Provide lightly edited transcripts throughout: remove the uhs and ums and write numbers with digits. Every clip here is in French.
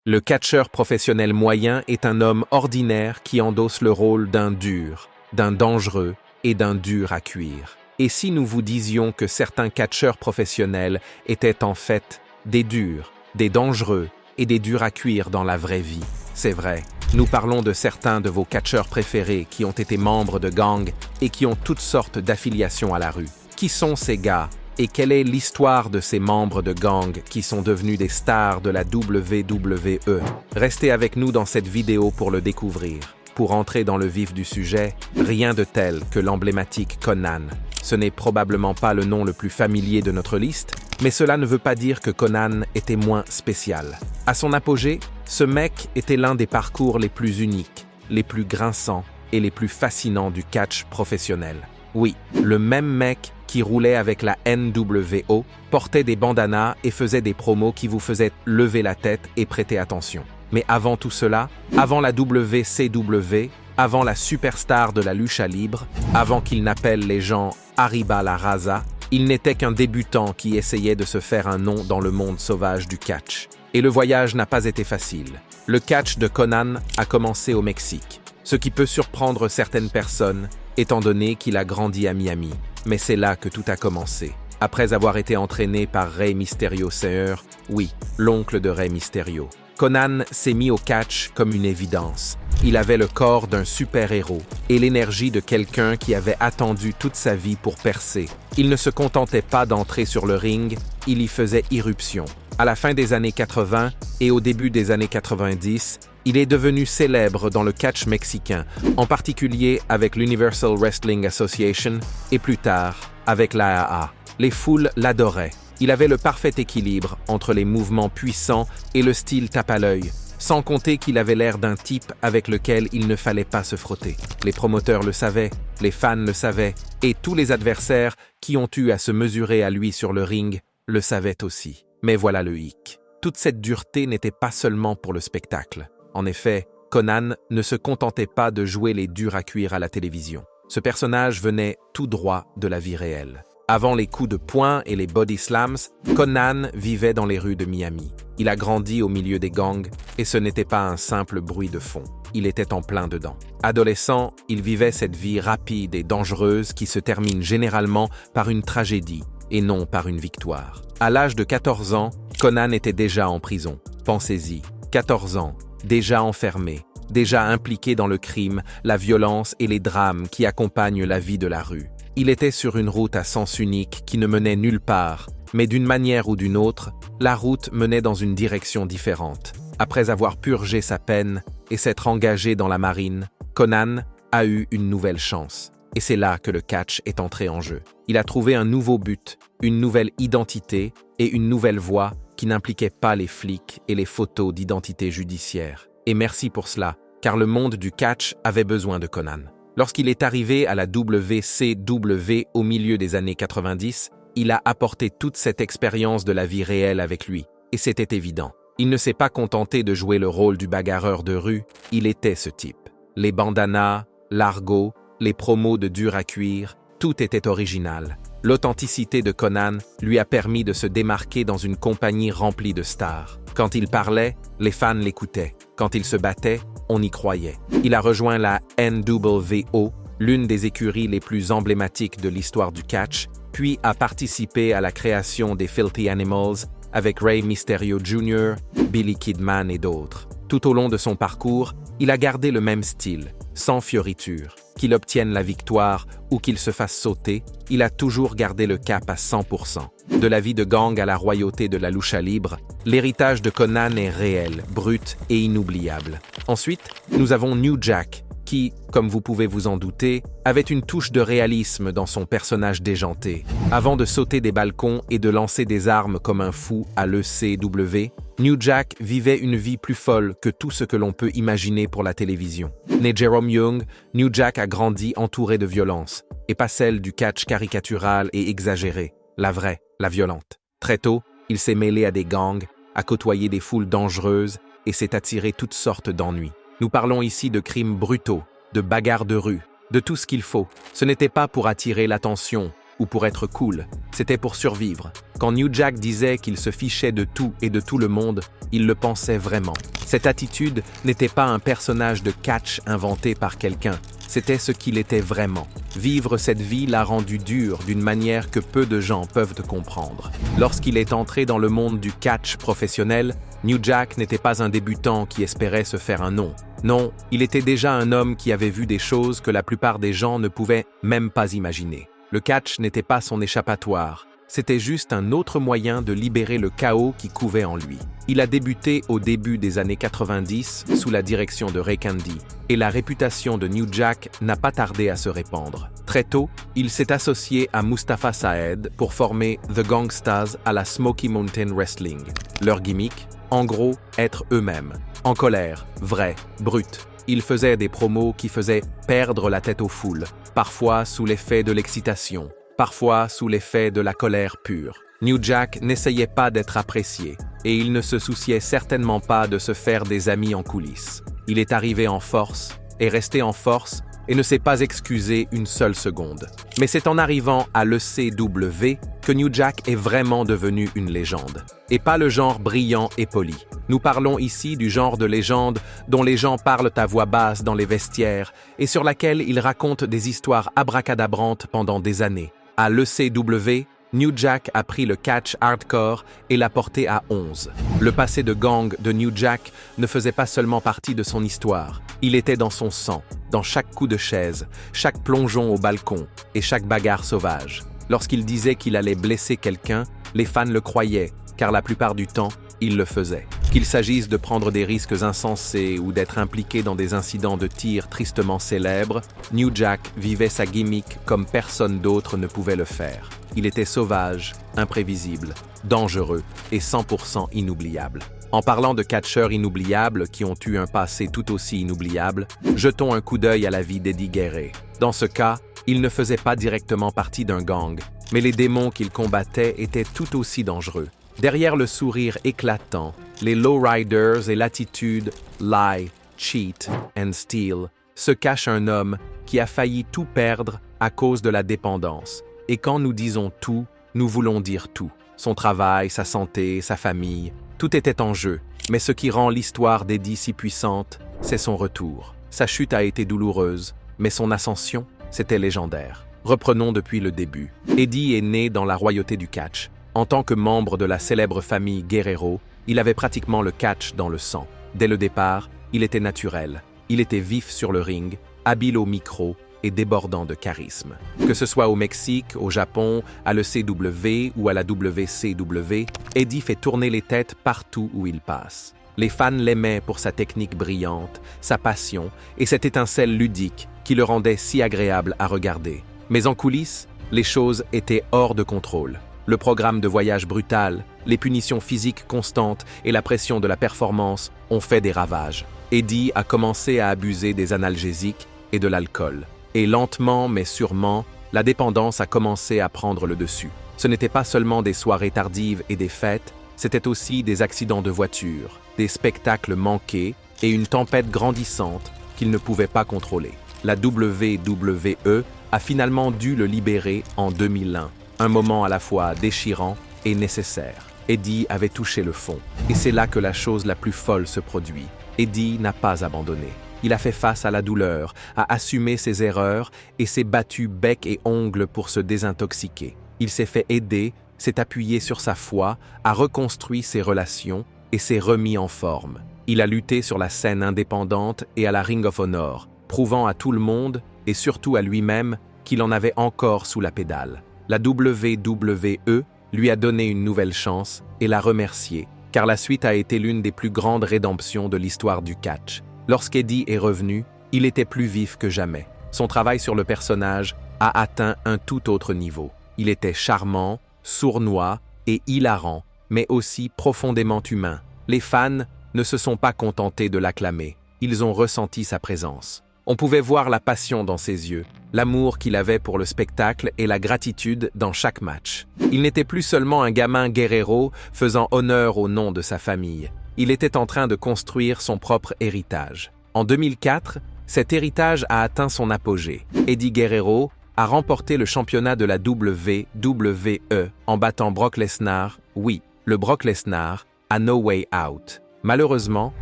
Le catcheur professionnel moyen est un homme ordinaire qui endosse le rôle d'un dur, d'un dangereux et d'un dur à cuire. Et si nous vous disions que certains catcheurs professionnels étaient en fait des durs, des dangereux et des durs à cuire dans la vraie vie? C'est vrai, nous parlons de certains de vos catcheurs préférés qui ont été membres de gangs et qui ont toutes sortes d'affiliations à la rue. Qui sont ces gars? Et quelle est l'histoire de ces membres de gangs qui sont devenus des stars de la WWE? Restez avec nous dans cette vidéo pour le découvrir. Pour entrer dans le vif du sujet, rien de tel que l'emblématique Conan. Ce n'est probablement pas le nom le plus familier de notre liste, mais cela ne veut pas dire que Conan était moins spécial. À son apogée, ce mec était l'un des parcours les plus uniques, les plus grinçants et les plus fascinants du catch professionnel. Oui, le même mec qui roulait avec la NWO, portait des bandanas et faisait des promos qui vous faisaient lever la tête et prêter attention. Mais avant tout cela, avant la WCW, avant la superstar de la lucha libre, avant qu'il n'appelle les gens Arriba la Raza, il n'était qu'un débutant qui essayait de se faire un nom dans le monde sauvage du catch. Et le voyage n'a pas été facile. Le catch de Conan a commencé au Mexique, ce qui peut surprendre certaines personnes, étant donné qu'il a grandi à Miami. Mais c'est là que tout a commencé. Après avoir été entraîné par Rey Mysterio Sr., oui, l'oncle de Rey Mysterio. Conan s'est mis au catch comme une évidence. Il avait le corps d'un super-héros et l'énergie de quelqu'un qui avait attendu toute sa vie pour percer. Il ne se contentait pas d'entrer sur le ring, il y faisait irruption. À la fin des années 80 et au début des années 90, il est devenu célèbre dans le catch mexicain, en particulier avec l'Universal Wrestling Association et plus tard avec l'AAA. Les foules l'adoraient. Il avait le parfait équilibre entre les mouvements puissants et le style tape à l'œil, sans compter qu'il avait l'air d'un type avec lequel il ne fallait pas se frotter. Les promoteurs le savaient, les fans le savaient, et tous les adversaires qui ont eu à se mesurer à lui sur le ring le savaient aussi. Mais voilà le hic. Toute cette dureté n'était pas seulement pour le spectacle. En effet, Conan ne se contentait pas de jouer les durs à cuire à la télévision. Ce personnage venait tout droit de la vie réelle. Avant les coups de poing et les body slams, Conan vivait dans les rues de Miami. Il a grandi au milieu des gangs et ce n'était pas un simple bruit de fond. Il était en plein dedans. Adolescent, il vivait cette vie rapide et dangereuse qui se termine généralement par une tragédie et non par une victoire. À l'âge de 14 ans, Conan était déjà en prison. Pensez-y, 14 ans, déjà enfermé, déjà impliqué dans le crime, la violence et les drames qui accompagnent la vie de la rue. Il était sur une route à sens unique qui ne menait nulle part, mais d'une manière ou d'une autre, la route menait dans une direction différente. Après avoir purgé sa peine et s'être engagé dans la marine, Conan a eu une nouvelle chance. Et c'est là que le catch est entré en jeu. Il a trouvé un nouveau but, une nouvelle identité et une nouvelle voie qui n'impliquait pas les flics et les photos d'identité judiciaire. Et merci pour cela, car le monde du catch avait besoin de Conan. Lorsqu'il est arrivé à la WCW au milieu des années 90, il a apporté toute cette expérience de la vie réelle avec lui. Et c'était évident. Il ne s'est pas contenté de jouer le rôle du bagarreur de rue, il était ce type. Les bandanas, l'argot, les promos de dur à cuire, tout était original. L'authenticité de Conan lui a permis de se démarquer dans une compagnie remplie de stars. Quand il parlait, les fans l'écoutaient. Quand il se battait, on y croyait. Il a rejoint la NWO, l'une des écuries les plus emblématiques de l'histoire du catch, puis a participé à la création des Filthy Animals avec Rey Mysterio Jr., Billy Kidman et d'autres. Tout au long de son parcours, il a gardé le même style, sans fioriture. Qu'il obtienne la victoire ou qu'il se fasse sauter, il a toujours gardé le cap à 100%. De la vie de gang à la royauté de la lucha libre, l'héritage de Conan est réel, brut et inoubliable. Ensuite, nous avons New Jack, qui, comme vous pouvez vous en douter, avait une touche de réalisme dans son personnage déjanté. Avant de sauter des balcons et de lancer des armes comme un fou à l'ECW, New Jack vivait une vie plus folle que tout ce que l'on peut imaginer pour la télévision. Né Jerome Young, New Jack a grandi entouré de violence, et pas celle du catch caricatural et exagéré, la vraie, la violente. Très tôt, il s'est mêlé à des gangs, a côtoyé des foules dangereuses et s'est attiré toutes sortes d'ennuis. Nous parlons ici de crimes brutaux, de bagarres de rue, de tout ce qu'il faut. Ce n'était pas pour attirer l'attention ou pour être cool, c'était pour survivre. Quand New Jack disait qu'il se fichait de tout et de tout le monde, il le pensait vraiment. Cette attitude n'était pas un personnage de catch inventé par quelqu'un, c'était ce qu'il était vraiment. Vivre cette vie l'a rendu dur d'une manière que peu de gens peuvent comprendre. Lorsqu'il est entré dans le monde du catch professionnel, New Jack n'était pas un débutant qui espérait se faire un nom. Non, il était déjà un homme qui avait vu des choses que la plupart des gens ne pouvaient même pas imaginer. Le catch n'était pas son échappatoire, c'était juste un autre moyen de libérer le chaos qui couvait en lui. Il a débuté au début des années 90 sous la direction de Ray Candy, et la réputation de New Jack n'a pas tardé à se répandre. Très tôt, il s'est associé à Mustafa Saed pour former The Gangstas à la Smoky Mountain Wrestling. Leur gimmick, en gros, être eux-mêmes. En colère, vrai, brut. Ils faisaient des promos qui faisaient perdre la tête aux foules, parfois sous l'effet de l'excitation, parfois sous l'effet de la colère pure. New Jack n'essayait pas d'être apprécié, et il ne se souciait certainement pas de se faire des amis en coulisses. Il est arrivé en force, est resté en force, et ne s'est pas excusé une seule seconde. Mais c'est en arrivant à l'ECW que New Jack est vraiment devenu une légende. Et pas le genre brillant et poli. Nous parlons ici du genre de légende dont les gens parlent à voix basse dans les vestiaires et sur laquelle ils racontent des histoires abracadabrantes pendant des années. À l'ECW, New Jack a pris le catch hardcore et l'a porté à 11. Le passé de gang de New Jack ne faisait pas seulement partie de son histoire. Il était dans son sang, dans chaque coup de chaise, chaque plongeon au balcon et chaque bagarre sauvage. Lorsqu'il disait qu'il allait blesser quelqu'un, les fans le croyaient, car la plupart du temps, il le faisait. Qu'il s'agisse de prendre des risques insensés ou d'être impliqué dans des incidents de tir tristement célèbres, New Jack vivait sa gimmick comme personne d'autre ne pouvait le faire. Il était sauvage, imprévisible, dangereux et 100% inoubliable. En parlant de catcheurs inoubliables qui ont eu un passé tout aussi inoubliable, jetons un coup d'œil à la vie d'Eddie Guerrero. Dans ce cas, il ne faisait pas directement partie d'un gang, mais les démons qu'il combattait étaient tout aussi dangereux. Derrière le sourire éclatant, les lowriders et l'attitude « lie, cheat and steal » se cache un homme qui a failli tout perdre à cause de la dépendance. Et quand nous disons tout, nous voulons dire tout. Son travail, sa santé, sa famille, tout était en jeu. Mais ce qui rend l'histoire d'Eddie si puissante, c'est son retour. Sa chute a été douloureuse, mais son ascension, c'était légendaire. Reprenons depuis le début. Eddie est né dans la royauté du catch. En tant que membre de la célèbre famille Guerrero, il avait pratiquement le catch dans le sang. Dès le départ, il était naturel. Il était vif sur le ring, habile au micro et débordant de charisme. Que ce soit au Mexique, au Japon, à l'ECW ou à la WCW, Eddie fait tourner les têtes partout où il passe. Les fans l'aimaient pour sa technique brillante, sa passion et cette étincelle ludique qui le rendait si agréable à regarder. Mais en coulisses, les choses étaient hors de contrôle. Le programme de voyage brutal, les punitions physiques constantes et la pression de la performance ont fait des ravages. Eddie a commencé à abuser des analgésiques et de l'alcool. Et lentement mais sûrement, la dépendance a commencé à prendre le dessus. Ce n'était pas seulement des soirées tardives et des fêtes, c'était aussi des accidents de voiture, des spectacles manqués et une tempête grandissante qu'il ne pouvait pas contrôler. La WWE a finalement dû le libérer en 2001. Un moment à la fois déchirant et nécessaire. Eddie avait touché le fond. Et c'est là que la chose la plus folle se produit. Eddie n'a pas abandonné. Il a fait face à la douleur, a assumé ses erreurs et s'est battu bec et ongles pour se désintoxiquer. Il s'est fait aider, s'est appuyé sur sa foi, a reconstruit ses relations et s'est remis en forme. Il a lutté sur la scène indépendante et à la Ring of Honor, prouvant à tout le monde, et surtout à lui-même, qu'il en avait encore sous la pédale. La WWE lui a donné une nouvelle chance et l'a remercié, car la suite a été l'une des plus grandes rédemptions de l'histoire du catch. Lorsqu'Eddie est revenu, il était plus vif que jamais. Son travail sur le personnage a atteint un tout autre niveau. Il était charmant, sournois et hilarant, mais aussi profondément humain. Les fans ne se sont pas contentés de l'acclamer, ils ont ressenti sa présence. On pouvait voir la passion dans ses yeux, l'amour qu'il avait pour le spectacle et la gratitude dans chaque match. Il n'était plus seulement un gamin Guerrero faisant honneur au nom de sa famille. Il était en train de construire son propre héritage. En 2004, cet héritage a atteint son apogée. Eddie Guerrero a remporté le championnat de la WWE en battant Brock Lesnar, oui, le Brock Lesnar, à No Way Out. Malheureusement,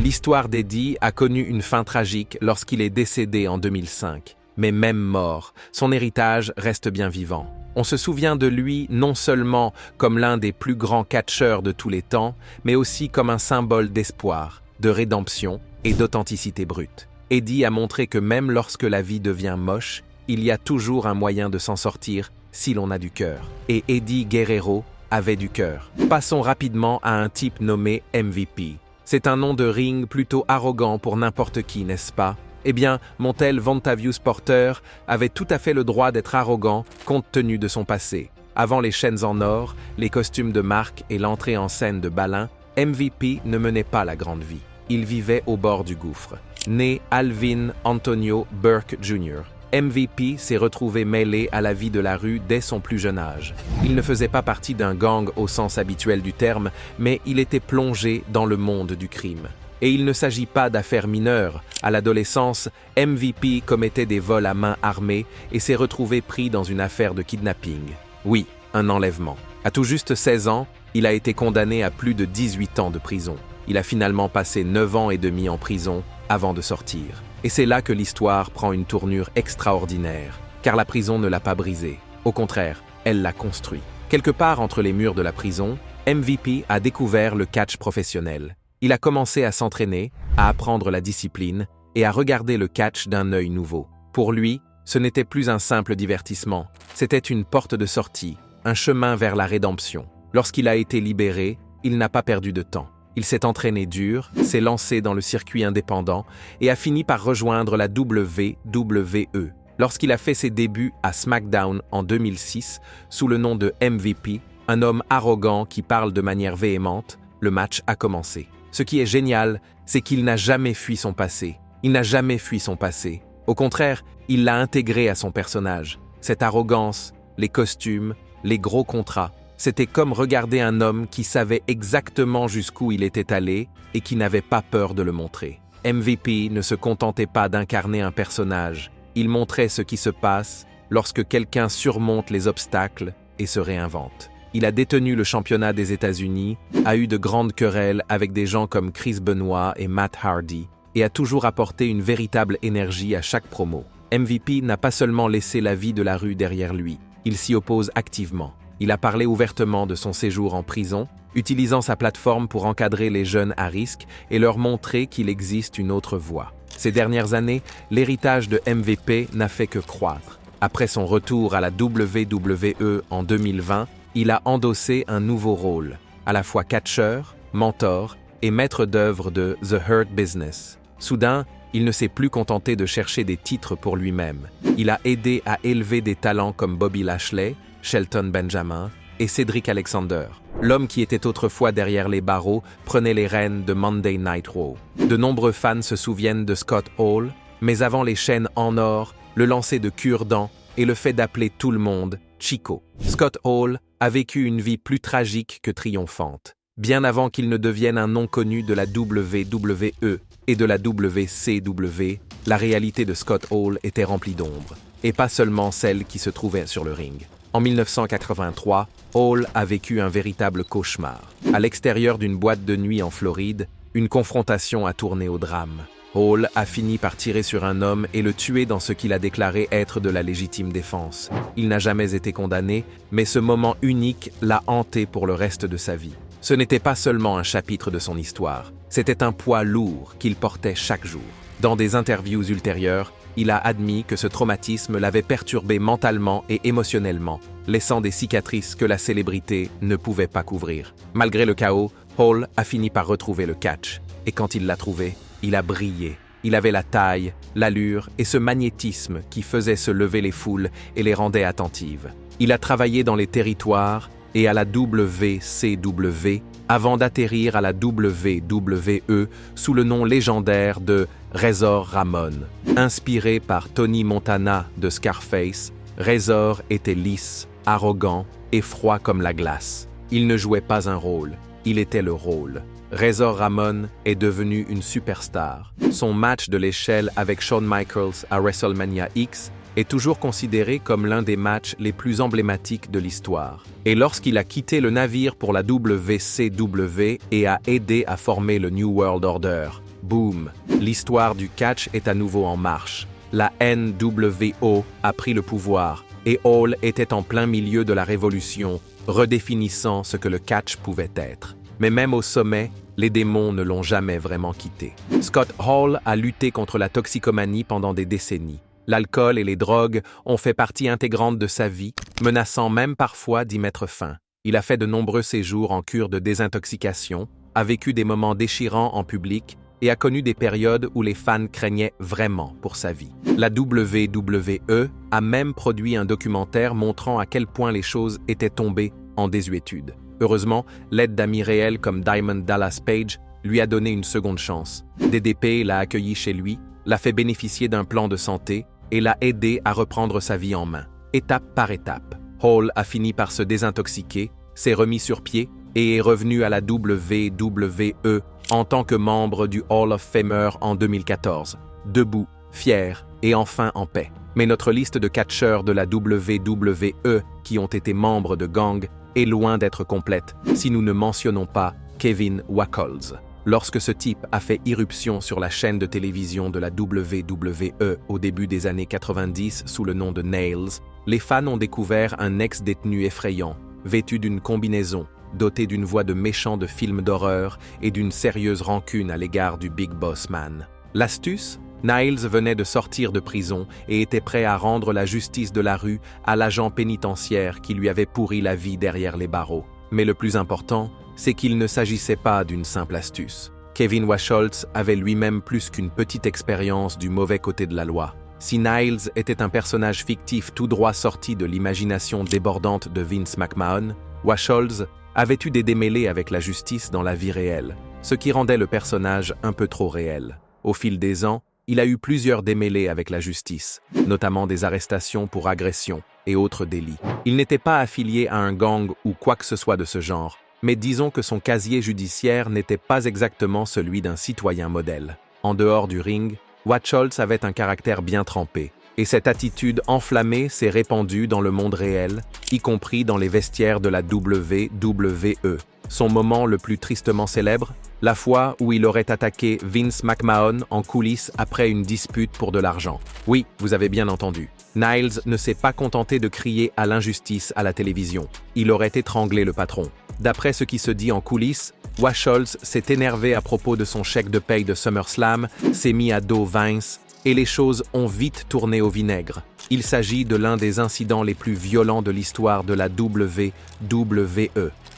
l'histoire d'Eddie a connu une fin tragique lorsqu'il est décédé en 2005. Mais même mort, son héritage reste bien vivant. On se souvient de lui non seulement comme l'un des plus grands catcheurs de tous les temps, mais aussi comme un symbole d'espoir, de rédemption et d'authenticité brute. Eddie a montré que même lorsque la vie devient moche, il y a toujours un moyen de s'en sortir si l'on a du cœur. Et Eddie Guerrero avait du cœur. Passons rapidement à un type nommé MVP. C'est un nom de ring plutôt arrogant pour n'importe qui, n'est-ce pas? Eh bien, Montel Vontavious Porter avait tout à fait le droit d'être arrogant compte tenu de son passé. Avant les chaînes en or, les costumes de marque et l'entrée en scène de Balin, MVP ne menait pas la grande vie. Il vivait au bord du gouffre. Né Alvin Antonio Burke Jr., MVP s'est retrouvé mêlé à la vie de la rue dès son plus jeune âge. Il ne faisait pas partie d'un gang au sens habituel du terme, mais il était plongé dans le monde du crime. Et il ne s'agit pas d'affaires mineures. À l'adolescence, MVP commettait des vols à main armée et s'est retrouvé pris dans une affaire de kidnapping. Oui, un enlèvement. À tout juste 16 ans, il a été condamné à plus de 18 ans de prison. Il a finalement passé 9 ans et demi en prison avant de sortir. Et c'est là que l'histoire prend une tournure extraordinaire, car la prison ne l'a pas brisé. Au contraire, elle l'a construit. Quelque part entre les murs de la prison, MVP a découvert le catch professionnel. Il a commencé à s'entraîner, à apprendre la discipline et à regarder le catch d'un œil nouveau. Pour lui, ce n'était plus un simple divertissement, c'était une porte de sortie, un chemin vers la rédemption. Lorsqu'il a été libéré, il n'a pas perdu de temps. Il s'est entraîné dur, s'est lancé dans le circuit indépendant et a fini par rejoindre la WWE. Lorsqu'il a fait ses débuts à SmackDown en 2006, sous le nom de MVP, un homme arrogant qui parle de manière véhémente, le match a commencé. Ce qui est génial, c'est qu'il n'a jamais fui son passé. Il n'a jamais fui son passé. Au contraire, il l'a intégré à son personnage. Cette arrogance, les costumes, les gros contrats, c'était comme regarder un homme qui savait exactement jusqu'où il était allé et qui n'avait pas peur de le montrer. MVP ne se contentait pas d'incarner un personnage. Il montrait ce qui se passe lorsque quelqu'un surmonte les obstacles et se réinvente. Il a détenu le championnat des États-Unis, a eu de grandes querelles avec des gens comme Chris Benoit et Matt Hardy, et a toujours apporté une véritable énergie à chaque promo. MVP n'a pas seulement laissé la vie de la rue derrière lui, il s'y oppose activement. Il a parlé ouvertement de son séjour en prison, utilisant sa plateforme pour encadrer les jeunes à risque et leur montrer qu'il existe une autre voie. Ces dernières années, l'héritage de MVP n'a fait que croître. Après son retour à la WWE en 2020, il a endossé un nouveau rôle, à la fois catcheur, mentor et maître d'œuvre de The Hurt Business. Soudain, il ne s'est plus contenté de chercher des titres pour lui-même. Il a aidé à élever des talents comme Bobby Lashley, Shelton Benjamin et Cedric Alexander. L'homme qui était autrefois derrière les barreaux prenait les rênes de Monday Night Raw. De nombreux fans se souviennent de Scott Hall, mais avant les chaînes en or, le lancer de cure-dents et le fait d'appeler tout le monde Chico. Scott Hall a vécu une vie plus tragique que triomphante. Bien avant qu'il ne devienne un nom connu de la WWE et de la WCW, la réalité de Scott Hall était remplie d'ombre, et pas seulement celle qui se trouvait sur le ring. En 1983, Hall a vécu un véritable cauchemar. À l'extérieur d'une boîte de nuit en Floride, une confrontation a tourné au drame. Hall a fini par tirer sur un homme et le tuer dans ce qu'il a déclaré être de la légitime défense. Il n'a jamais été condamné, mais ce moment unique l'a hanté pour le reste de sa vie. Ce n'était pas seulement un chapitre de son histoire, c'était un poids lourd qu'il portait chaque jour. Dans des interviews ultérieures, il a admis que ce traumatisme l'avait perturbé mentalement et émotionnellement, laissant des cicatrices que la célébrité ne pouvait pas couvrir. Malgré le chaos, Hall a fini par retrouver le catch. Et quand il l'a trouvé, il a brillé. Il avait la taille, l'allure et ce magnétisme qui faisait se lever les foules et les rendait attentives. Il a travaillé dans les territoires et à la WCW avant d'atterrir à la WWE sous le nom légendaire de Razor Ramon. Inspiré par Tony Montana de Scarface, Razor était lisse, arrogant et froid comme la glace. Il ne jouait pas un rôle, il était le rôle. Razor Ramon est devenu une superstar. Son match de l'échelle avec Shawn Michaels à WrestleMania X est toujours considéré comme l'un des matchs les plus emblématiques de l'histoire. Et lorsqu'il a quitté le navire pour la WCW et a aidé à former le New World Order, boum, l'histoire du catch est à nouveau en marche. La NWO a pris le pouvoir et Hall était en plein milieu de la révolution, redéfinissant ce que le catch pouvait être. Mais même au sommet, les démons ne l'ont jamais vraiment quitté. Scott Hall a lutté contre la toxicomanie pendant des décennies. L'alcool et les drogues ont fait partie intégrante de sa vie, menaçant même parfois d'y mettre fin. Il a fait de nombreux séjours en cure de désintoxication, a vécu des moments déchirants en public et a connu des périodes où les fans craignaient vraiment pour sa vie. La WWE a même produit un documentaire montrant à quel point les choses étaient tombées en désuétude. Heureusement, l'aide d'amis réels comme Diamond Dallas Page lui a donné une seconde chance. DDP l'a accueilli chez lui, l'a fait bénéficier d'un plan de santé et l'a aidé à reprendre sa vie en main, étape par étape. Hall a fini par se désintoxiquer, s'est remis sur pied et est revenu à la WWE en tant que membre du Hall of Famer en 2014. Debout, fier et enfin en paix. Mais notre liste de catcheurs de la WWE qui ont été membres de gangs est loin d'être complète si nous ne mentionnons pas Kevin Wacholz. Lorsque ce type a fait irruption sur la chaîne de télévision de la WWE au début des années 90 sous le nom de Nails, les fans ont découvert un ex-détenu effrayant, vêtu d'une combinaison, doté d'une voix de méchant de film d'horreur et d'une sérieuse rancune à l'égard du Big Boss Man. L'astuce ? Niles venait de sortir de prison et était prêt à rendre la justice de la rue à l'agent pénitentiaire qui lui avait pourri la vie derrière les barreaux. Mais le plus important, c'est qu'il ne s'agissait pas d'une simple astuce. Kevin Wacholz avait lui-même plus qu'une petite expérience du mauvais côté de la loi. Si Niles était un personnage fictif tout droit sorti de l'imagination débordante de Vince McMahon, Wacholz avait eu des démêlés avec la justice dans la vie réelle, ce qui rendait le personnage un peu trop réel. Au fil des ans, il a eu plusieurs démêlés avec la justice, notamment des arrestations pour agression et autres délits. Il n'était pas affilié à un gang ou quoi que ce soit de ce genre, mais disons que son casier judiciaire n'était pas exactement celui d'un citoyen modèle. En dehors du ring, Wacholz avait un caractère bien trempé, et cette attitude enflammée s'est répandue dans le monde réel, y compris dans les vestiaires de la WWE. Son moment le plus tristement célèbre, la fois où il aurait attaqué Vince McMahon en coulisses après une dispute pour de l'argent. Oui, vous avez bien entendu. Niles ne s'est pas contenté de crier à l'injustice à la télévision. Il aurait étranglé le patron. D'après ce qui se dit en coulisses, Wacholz s'est énervé à propos de son chèque de paye de SummerSlam, s'est mis à dos Vince, et les choses ont vite tourné au vinaigre. Il s'agit de l'un des incidents les plus violents de l'histoire de la WWE.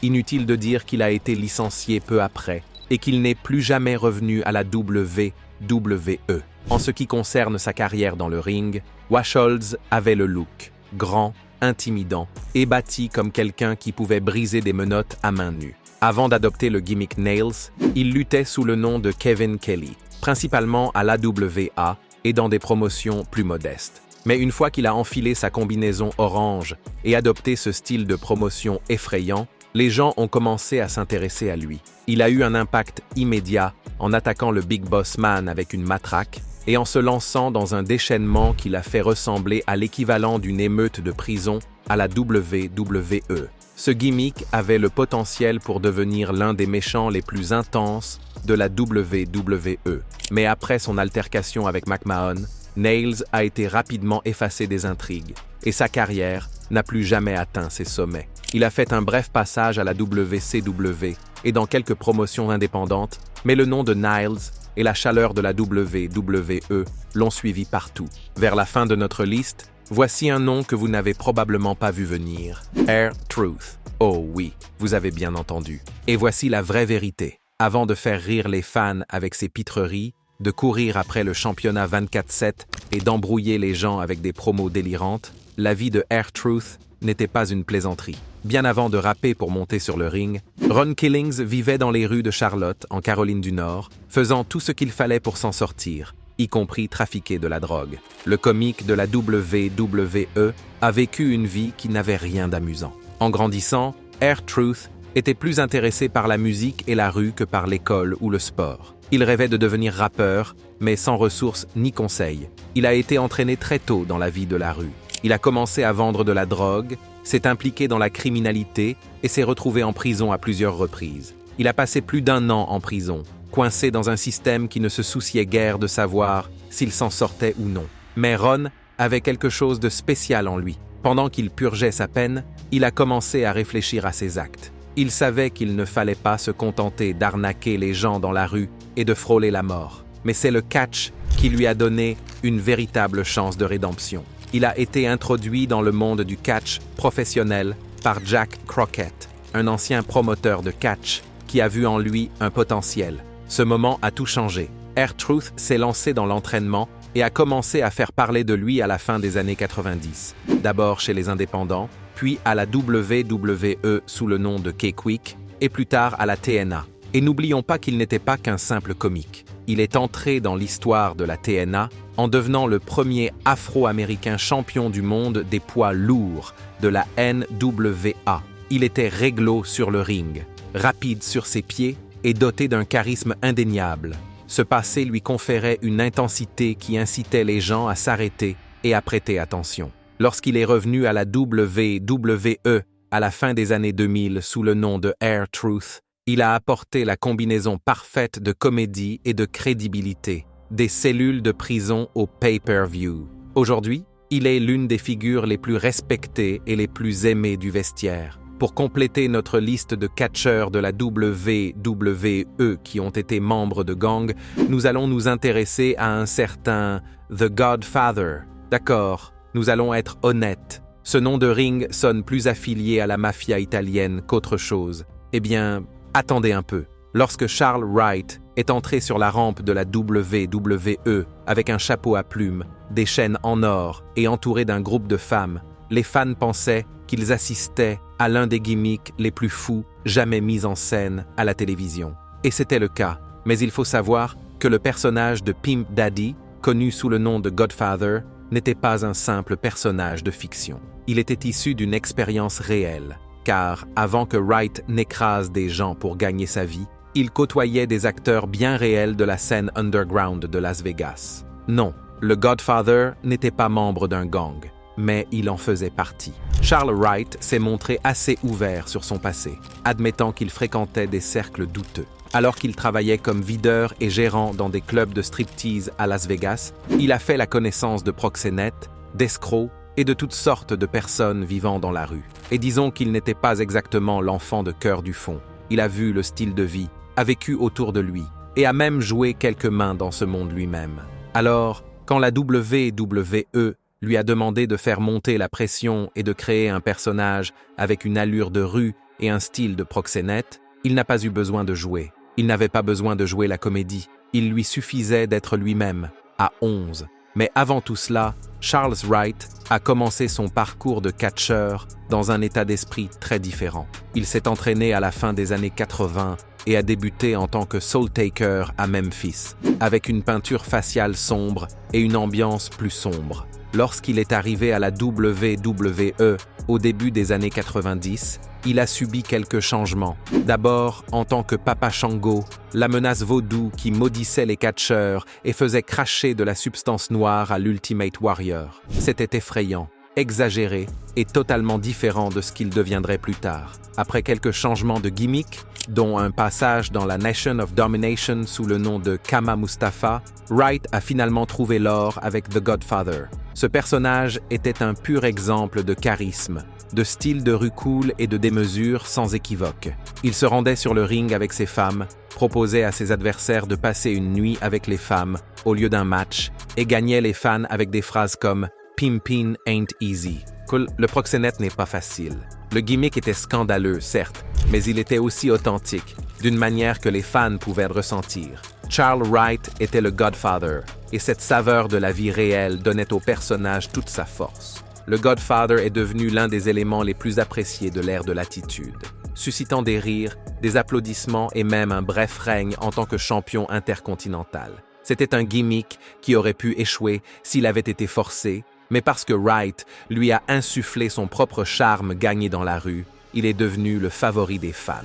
Inutile de dire qu'il a été licencié peu après et qu'il n'est plus jamais revenu à la WWE. En ce qui concerne sa carrière dans le ring, Wacholz avait le look, grand, intimidant et bâti comme quelqu'un qui pouvait briser des menottes à main nue. Avant d'adopter le gimmick Nails, il luttait sous le nom de Kevin Kelly, principalement à l'AWA et dans des promotions plus modestes. Mais une fois qu'il a enfilé sa combinaison orange et adopté ce style de promotion effrayant, les gens ont commencé à s'intéresser à lui. Il a eu un impact immédiat en attaquant le Big Boss Man avec une matraque et en se lançant dans un déchaînement qui l'a fait ressembler à l'équivalent d'une émeute de prison à la WWE. Ce gimmick avait le potentiel pour devenir l'un des méchants les plus intenses de la WWE. Mais après son altercation avec McMahon, Nails a été rapidement effacé des intrigues et sa carrière n'a plus jamais atteint ses sommets. Il a fait un bref passage à la WCW et dans quelques promotions indépendantes, mais le nom de Niles et la chaleur de la WWE l'ont suivi partout. Vers la fin de notre liste, voici un nom que vous n'avez probablement pas vu venir. R-Truth. Oh oui, vous avez bien entendu. Et voici la vraie vérité. Avant de faire rire les fans avec ses pitreries, de courir après le championnat 24/7 et d'embrouiller les gens avec des promos délirantes, la vie de R-Truth n'était pas une plaisanterie. Bien avant de rapper pour monter sur le ring, Ron Killings vivait dans les rues de Charlotte, en Caroline du Nord, faisant tout ce qu'il fallait pour s'en sortir, y compris trafiquer de la drogue. Le comique de la WWE a vécu une vie qui n'avait rien d'amusant. En grandissant, R-Truth était plus intéressé par la musique et la rue que par l'école ou le sport. Il rêvait de devenir rappeur, mais sans ressources ni conseils. Il a été entraîné très tôt dans la vie de la rue. Il a commencé à vendre de la drogue, s'est impliqué dans la criminalité et s'est retrouvé en prison à plusieurs reprises. Il a passé plus d'1 an en prison, coincé dans un système qui ne se souciait guère de savoir s'il s'en sortait ou non. Mais Ron avait quelque chose de spécial en lui. Pendant qu'il purgeait sa peine, il a commencé à réfléchir à ses actes. Il savait qu'il ne fallait pas se contenter d'arnaquer les gens dans la rue et de frôler la mort. Mais c'est le catch qui lui a donné une véritable chance de rédemption. Il a été introduit dans le monde du catch professionnel par Jack Crockett, un ancien promoteur de catch qui a vu en lui un potentiel. Ce moment a tout changé. R-Truth s'est lancé dans l'entraînement et a commencé à faire parler de lui à la fin des années 90. D'abord chez les indépendants, puis à la WWE sous le nom de K-Quick, et plus tard à la TNA. Et n'oublions pas qu'il n'était pas qu'un simple comique. Il est entré dans l'histoire de la TNA en devenant le premier Afro-Américain champion du monde des poids lourds de la NWA. Il était réglo sur le ring, rapide sur ses pieds et doté d'un charisme indéniable. Ce passé lui conférait une intensité qui incitait les gens à s'arrêter et à prêter attention. Lorsqu'il est revenu à la WWE à la fin des années 2000 sous le nom de R-Truth, il a apporté la combinaison parfaite de comédie et de crédibilité, des cellules de prison au pay-per-view. Aujourd'hui, il est l'une des figures les plus respectées et les plus aimées du vestiaire. Pour compléter notre liste de catcheurs de la WWE qui ont été membres de gangs, nous allons nous intéresser à un certain The Godfather. D'accord, nous allons être honnêtes. Ce nom de ring sonne plus affilié à la mafia italienne qu'autre chose. Eh bien, attendez un peu. Lorsque Charles Wright est entré sur la rampe de la WWE avec un chapeau à plumes, des chaînes en or et entouré d'un groupe de femmes, les fans pensaient qu'ils assistaient à l'un des gimmicks les plus fous jamais mis en scène à la télévision. Et c'était le cas, mais il faut savoir que le personnage de Pimp Daddy, connu sous le nom de Godfather, n'était pas un simple personnage de fiction. Il était issu d'une expérience réelle, car avant que Wright n'écrase des gens pour gagner sa vie, il côtoyait des acteurs bien réels de la scène underground de Las Vegas. Non, le Godfather n'était pas membre d'un gang, mais il en faisait partie. Charles Wright s'est montré assez ouvert sur son passé, admettant qu'il fréquentait des cercles douteux. Alors qu'il travaillait comme videur et gérant dans des clubs de striptease à Las Vegas, il a fait la connaissance de proxénètes, d'escrocs et de toutes sortes de personnes vivant dans la rue. Et disons qu'il n'était pas exactement l'enfant de cœur du fond. Il a vu le style de vie, a vécu autour de lui et a même joué quelques mains dans ce monde lui-même. Alors, quand la WWE lui a demandé de faire monter la pression et de créer un personnage avec une allure de rue et un style de proxénète, il n'a pas eu besoin de jouer. Il n'avait pas besoin de jouer la comédie. Il lui suffisait d'être lui-même, à 11. Mais avant tout cela, Charles Wright a commencé son parcours de catcheur dans un état d'esprit très différent. Il s'est entraîné à la fin des années 80 et a débuté en tant que Soul Taker à Memphis, avec une peinture faciale sombre et une ambiance plus sombre. Lorsqu'il est arrivé à la WWE au début des années 90, il a subi quelques changements. D'abord, en tant que Papa Shango, la menace vaudou qui maudissait les catcheurs et faisait cracher de la substance noire à l'Ultimate Warrior. C'était effrayant, exagéré et totalement différent de ce qu'il deviendrait plus tard. Après quelques changements de gimmick, dont un passage dans la Nation of Domination sous le nom de Kama Mustafa, Wright a finalement trouvé l'or avec The Godfather. Ce personnage était un pur exemple de charisme, de style de rue cool et de démesure sans équivoque. Il se rendait sur le ring avec ses femmes, proposait à ses adversaires de passer une nuit avec les femmes au lieu d'un match et gagnait les fans avec des phrases comme « Pimpin' ain't easy ». Le proxénète n'est pas facile. Le gimmick était scandaleux, certes, mais il était aussi authentique, d'une manière que les fans pouvaient ressentir. Charles Wright était le Godfather, et cette saveur de la vie réelle donnait au personnage toute sa force. Le Godfather est devenu l'un des éléments les plus appréciés de l'ère de l'attitude, suscitant des rires, des applaudissements et même un bref règne en tant que champion intercontinental. C'était un gimmick qui aurait pu échouer s'il avait été forcé, mais parce que Wright lui a insufflé son propre charme gagné dans la rue, il est devenu le favori des fans.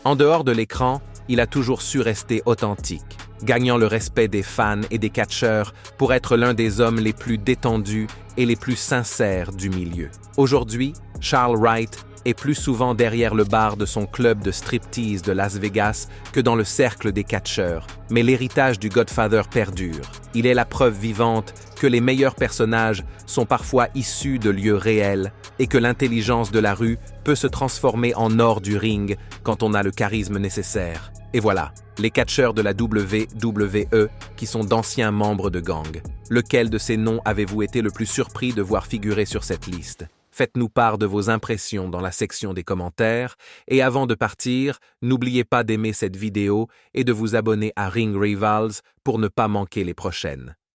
En dehors de l'écran, il a toujours su rester authentique, gagnant le respect des fans et des catcheurs pour être l'un des hommes les plus détendus et les plus sincères du milieu. Aujourd'hui, Charles Wright est plus souvent derrière le bar de son club de striptease de Las Vegas que dans le cercle des catcheurs, mais l'héritage du Godfather perdure. Il est la preuve vivante que les meilleurs personnages sont parfois issus de lieux réels et que l'intelligence de la rue peut se transformer en or du ring quand on a le charisme nécessaire. Et voilà, les catcheurs de la WWE qui sont d'anciens membres de gangs. Lequel de ces noms avez-vous été le plus surpris de voir figurer sur cette liste? Faites-nous part de vos impressions dans la section des commentaires et avant de partir, n'oubliez pas d'aimer cette vidéo et de vous abonner à Ring Rivals pour ne pas manquer les prochaines.